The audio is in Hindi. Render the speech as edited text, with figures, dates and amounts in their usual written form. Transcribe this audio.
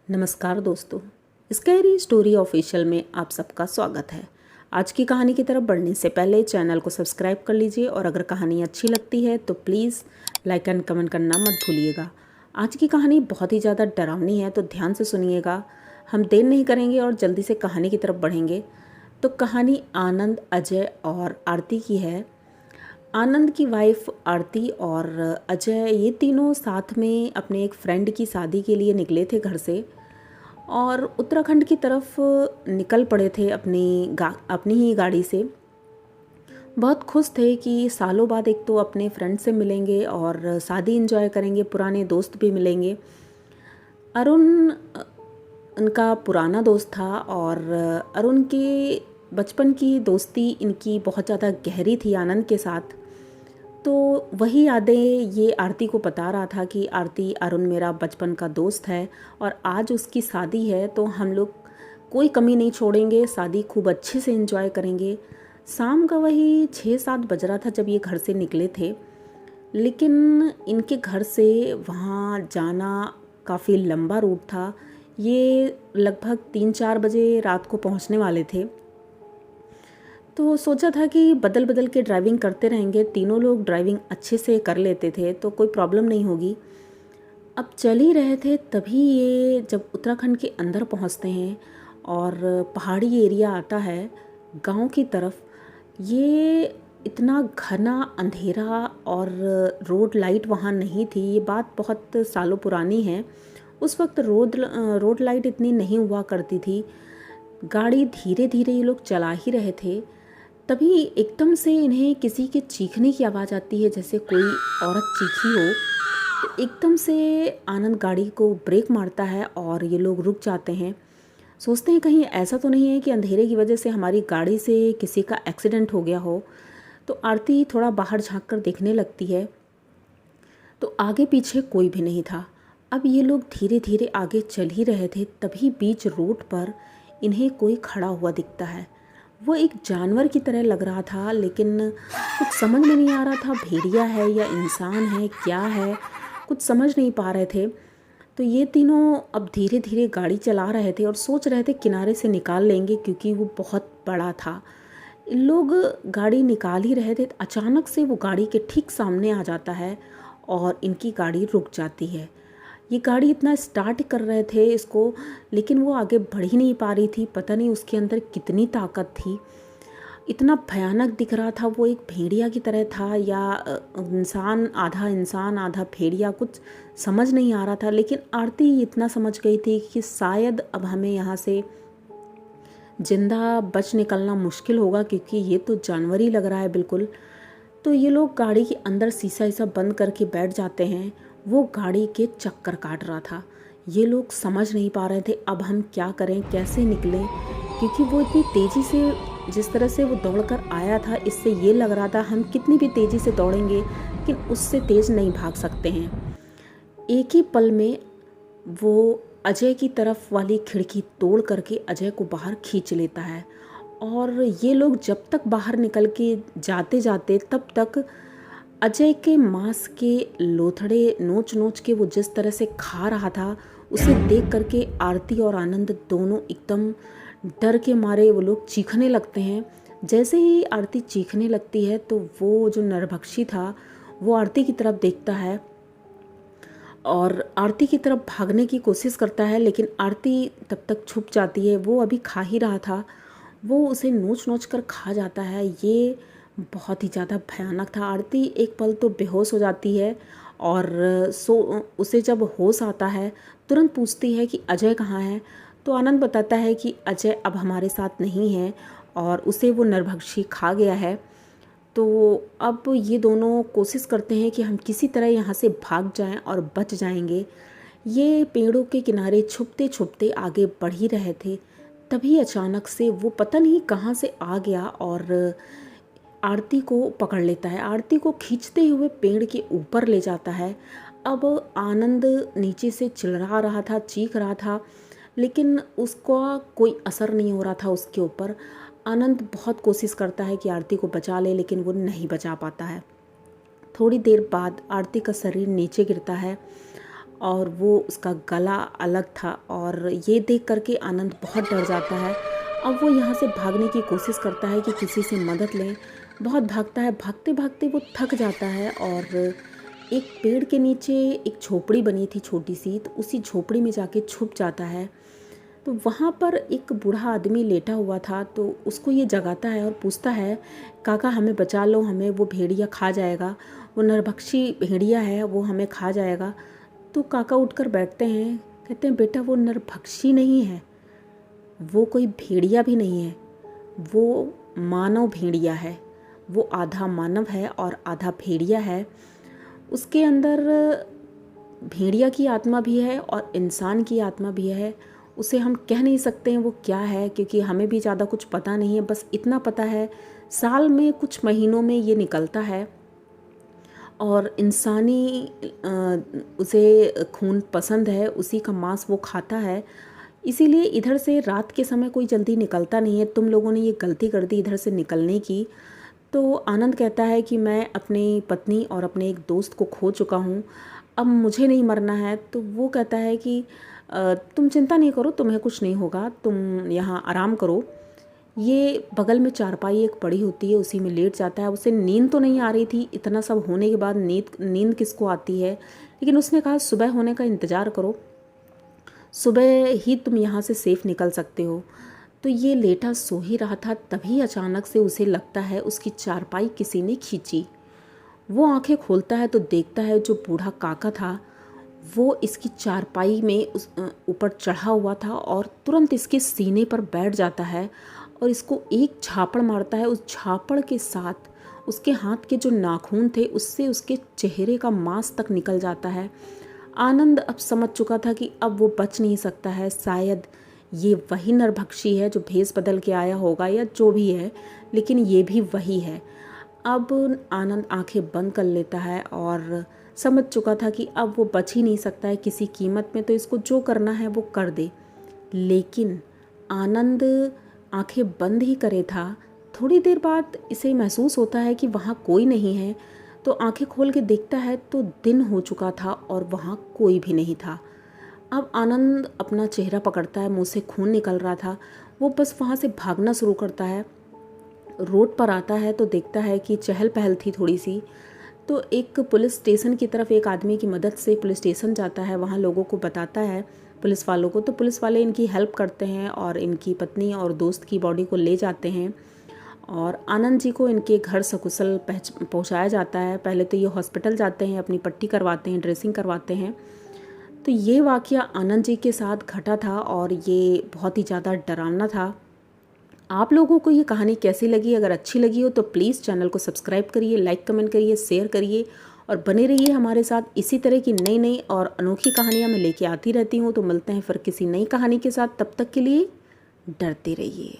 नमस्कार दोस्तों, स्कैरी स्टोरी ऑफिशियल में आप सबका स्वागत है। आज की कहानी की तरफ बढ़ने से पहले चैनल को सब्सक्राइब कर लीजिए और अगर कहानी अच्छी लगती है तो प्लीज़ लाइक एंड कमेंट करना मत भूलिएगा। आज की कहानी बहुत ही ज़्यादा डरावनी है तो ध्यान से सुनिएगा। हम देर नहीं करेंगे और जल्दी से कहानी की तरफ बढ़ेंगे। तो कहानी आनंद, अजय और आरती की है। आनंद की वाइफ आरती और अजय ये तीनों साथ में अपने एक फ्रेंड की शादी के लिए निकले थे घर से और उत्तराखंड की तरफ निकल पड़े थे अपनी ही गाड़ी से। बहुत खुश थे कि सालों बाद एक तो अपने फ्रेंड से मिलेंगे और शादी एंजॉय करेंगे, पुराने दोस्त भी मिलेंगे। अरुण उनका पुराना दोस्त था और अरुण के बचपन की दोस्ती इनकी बहुत ज़्यादा गहरी थी आनंद के साथ। तो वही यादें ये आरती को बता रहा था कि आरती, अरुण मेरा बचपन का दोस्त है और आज उसकी शादी है तो हम लोग कोई कमी नहीं छोड़ेंगे, शादी खूब अच्छे से एंजॉय करेंगे। शाम का वही 6-7 बज रहा था जब ये घर से निकले थे, लेकिन इनके घर से वहाँ जाना काफ़ी लंबा रूट था। ये लगभग 3-4 बजे रात को पहुँचने वाले थे। तो सोचा था कि बदल बदल के ड्राइविंग करते रहेंगे, तीनों लोग ड्राइविंग अच्छे से कर लेते थे तो कोई प्रॉब्लम नहीं होगी। अब चल ही रहे थे तभी ये जब उत्तराखंड के अंदर पहुंचते हैं और पहाड़ी एरिया आता है गांव की तरफ, ये इतना घना अंधेरा और रोड लाइट वहाँ नहीं थी। ये बात बहुत सालों पुरानी है। उस वक्त रोड लाइट इतनी नहीं हुआ करती थी। गाड़ी धीरे धीरे ये लोग चला ही रहे थे, तभी एकदम से इन्हें किसी के चीखने की आवाज़ आती है, जैसे कोई औरत चीखी हो। तो एकदम से आनंद गाड़ी को ब्रेक मारता है और ये लोग रुक जाते हैं। सोचते हैं कहीं ऐसा तो नहीं है कि अंधेरे की वजह से हमारी गाड़ी से किसी का एक्सीडेंट हो गया हो। तो आरती थोड़ा बाहर झांक कर देखने लगती है तो आगे पीछे कोई भी नहीं था। अब ये लोग धीरे धीरे आगे चल ही रहे थे, तभी बीच रोड पर इन्हें कोई खड़ा हुआ दिखता है। वो एक जानवर की तरह लग रहा था, लेकिन कुछ समझ में नहीं आ रहा था भेड़िया है या इंसान है, क्या है, कुछ समझ नहीं पा रहे थे। तो ये तीनों अब धीरे धीरे गाड़ी चला रहे थे और सोच रहे थे किनारे से निकाल लेंगे क्योंकि वो बहुत बड़ा था। लोग गाड़ी निकाल ही रहे थे, अचानक से वो गाड़ी के ठीक सामने आ जाता है और इनकी गाड़ी रुक जाती है। ये गाड़ी इतना स्टार्ट कर रहे थे इसको, लेकिन वो आगे बढ़ ही नहीं पा रही थी। पता नहीं उसके अंदर कितनी ताकत थी, इतना भयानक दिख रहा था। वो एक भेड़िया की तरह था या इंसान आधा भेड़िया, कुछ समझ नहीं आ रहा था। लेकिन आरती इतना समझ गई थी कि शायद अब हमें यहाँ से जिंदा बच निकलना मुश्किल होगा क्योंकि ये तो जानवर ही लग रहा है बिल्कुल। तो ये लोग गाड़ी के अंदर शीशा बंद करके बैठ जाते हैं। वो गाड़ी के चक्कर काट रहा था। ये लोग समझ नहीं पा रहे थे अब हम क्या करें, कैसे निकलें, क्योंकि वो इतनी तेज़ी से, जिस तरह से वो दौड़कर आया था, इससे ये लग रहा था हम कितनी भी तेज़ी से दौड़ेंगे लेकिन उससे तेज़ नहीं भाग सकते हैं। एक ही पल में वो अजय की तरफ वाली खिड़की तोड़ करके अजय को बाहर खींच लेता है। और ये लोग जब तक बाहर निकल के जाते जाते तब तक अजय के मांस के लोथड़े नोच नोच के वो जिस तरह से खा रहा था, उसे देख करके आरती और आनंद दोनों एकदम डर के मारे वो लोग चीखने लगते हैं। जैसे ही आरती चीखने लगती है तो वो जो नरभक्षी था वो आरती की तरफ देखता है और आरती की तरफ भागने की कोशिश करता है, लेकिन आरती तब तक छुप जाती है। वो अभी खा ही रहा था, वो उसे नोच नोच कर खा जाता है। ये बहुत ही ज़्यादा भयानक था। आरती एक पल तो बेहोश हो जाती है और उसे जब होश आता है तुरंत पूछती है कि अजय कहाँ है। तो आनंद बताता है कि अजय अब हमारे साथ नहीं है और उसे वो नरभक्षी खा गया है। तो अब ये दोनों कोशिश करते हैं कि हम किसी तरह यहाँ से भाग जाएं और बच जाएंगे। ये पेड़ों के किनारे छुपते छुपते आगे बढ़ ही रहे थे, तभी अचानक से वो पता नहीं कहाँ से आ गया और आरती को पकड़ लेता है। आरती को खींचते हुए पेड़ के ऊपर ले जाता है। अब आनंद नीचे से चिल्ला रहा था, चीख रहा था, लेकिन उसका कोई असर नहीं हो रहा था उसके ऊपर। आनंद बहुत कोशिश करता है कि आरती को बचा ले, लेकिन वो नहीं बचा पाता है। थोड़ी देर बाद आरती का शरीर नीचे गिरता है और वो उसका गला अलग था। और ये देख करके आनंद बहुत डर जाता है। अब वो यहाँ से भागने की कोशिश करता है कि किसी से मदद लें। बहुत भागता है, भागते भागते वो थक जाता है और एक पेड़ के नीचे एक झोपड़ी बनी थी छोटी सी, तो उसी झोपड़ी में जाके छुप जाता है। तो वहाँ पर एक बूढ़ा आदमी लेटा हुआ था, तो उसको ये जगाता है और पूछता है, काका हमें बचा लो, हमें वो भेड़िया खा जाएगा, वो नरभक्षी भेड़िया है, वो हमें खा जाएगा। तो काका उठकर बैठते हैं, कहते हैं बेटा वो नरभक्षी नहीं है, वो कोई भेड़िया भी नहीं है, वो मानव भेड़िया है। वो आधा मानव है और आधा भेड़िया है। उसके अंदर भेड़िया की आत्मा भी है और इंसान की आत्मा भी है। उसे हम कह नहीं सकते हैं वो क्या है, क्योंकि हमें भी ज़्यादा कुछ पता नहीं है। बस इतना पता है साल में कुछ महीनों में ये निकलता है और इंसानी उसे खून पसंद है, उसी का मांस वो खाता है। इसीलिए इधर से रात के समय कोई जल्दी निकलता नहीं है। तुम लोगों ने ये गलती कर दी इधर से निकलने की। तो आनंद कहता है कि मैं अपनी पत्नी और अपने एक दोस्त को खो चुका हूँ, अब मुझे नहीं मरना है। तो वो कहता है कि तुम चिंता नहीं करो, तुम्हें कुछ नहीं होगा, तुम यहाँ आराम करो। ये बगल में चारपाई एक पड़ी होती है, उसी में लेट जाता है। उसे नींद तो नहीं आ रही थी, इतना सब होने के बाद नींद किसको आती है। लेकिन उसने कहा सुबह होने का इंतज़ार करो, सुबह ही तुम यहाँ से सेफ निकल सकते हो। तो ये लेटा सो ही रहा था, तभी अचानक से उसे लगता है उसकी चारपाई किसी ने खींची। वो आंखें खोलता है तो देखता है जो बूढ़ा काका था वो इसकी चारपाई में उस ऊपर चढ़ा हुआ था और तुरंत इसके सीने पर बैठ जाता है और इसको एक झापड़ मारता है। उस झापड़ के साथ उसके हाथ के जो नाखून थे उससे उसके चेहरे का मांस तक निकल जाता है। आनंद अब समझ चुका था कि अब वो बच नहीं सकता है। शायद ये वही नरभक्षी है जो भेष बदल के आया होगा या जो भी है, लेकिन ये भी वही है। अब आनंद आंखें बंद कर लेता है और समझ चुका था कि अब वो बच ही नहीं सकता है किसी कीमत में, तो इसको जो करना है वो कर दे। लेकिन आनंद आंखें बंद ही करे था, थोड़ी देर बाद इसे महसूस होता है कि वहाँ कोई नहीं है। तो आंखें खोल के देखता है तो दिन हो चुका था और वहाँ कोई भी नहीं था। अब आनंद अपना चेहरा पकड़ता है, मुंह से खून निकल रहा था। वो बस वहाँ से भागना शुरू करता है। रोड पर आता है तो देखता है कि चहल पहल थी थोड़ी सी। तो एक पुलिस स्टेशन की तरफ एक आदमी की मदद से पुलिस स्टेशन जाता है, वहाँ लोगों को बताता है, पुलिस वालों को। तो पुलिस वाले इनकी हेल्प करते हैं और इनकी पत्नी और दोस्त की बॉडी को ले जाते हैं और आनंद जी को इनके घर सकुशल पहुँचाया जाता है। पहले तो ये हॉस्पिटल जाते हैं, अपनी पट्टी करवाते हैं, ड्रेसिंग करवाते हैं। तो ये वाक़या आनंद जी के साथ घटा था और ये बहुत ही ज़्यादा डरावना था। आप लोगों को ये कहानी कैसी लगी? अगर अच्छी लगी हो तो प्लीज़ चैनल को सब्सक्राइब करिए, लाइक कमेंट करिए, शेयर करिए और बने रहिए हमारे साथ। इसी तरह की नई नई और अनोखी कहानियाँ मैं लेके आती रहती हूँ। तो मिलते हैं फिर किसी नई कहानी के साथ, तब तक के लिए डरते रहिए।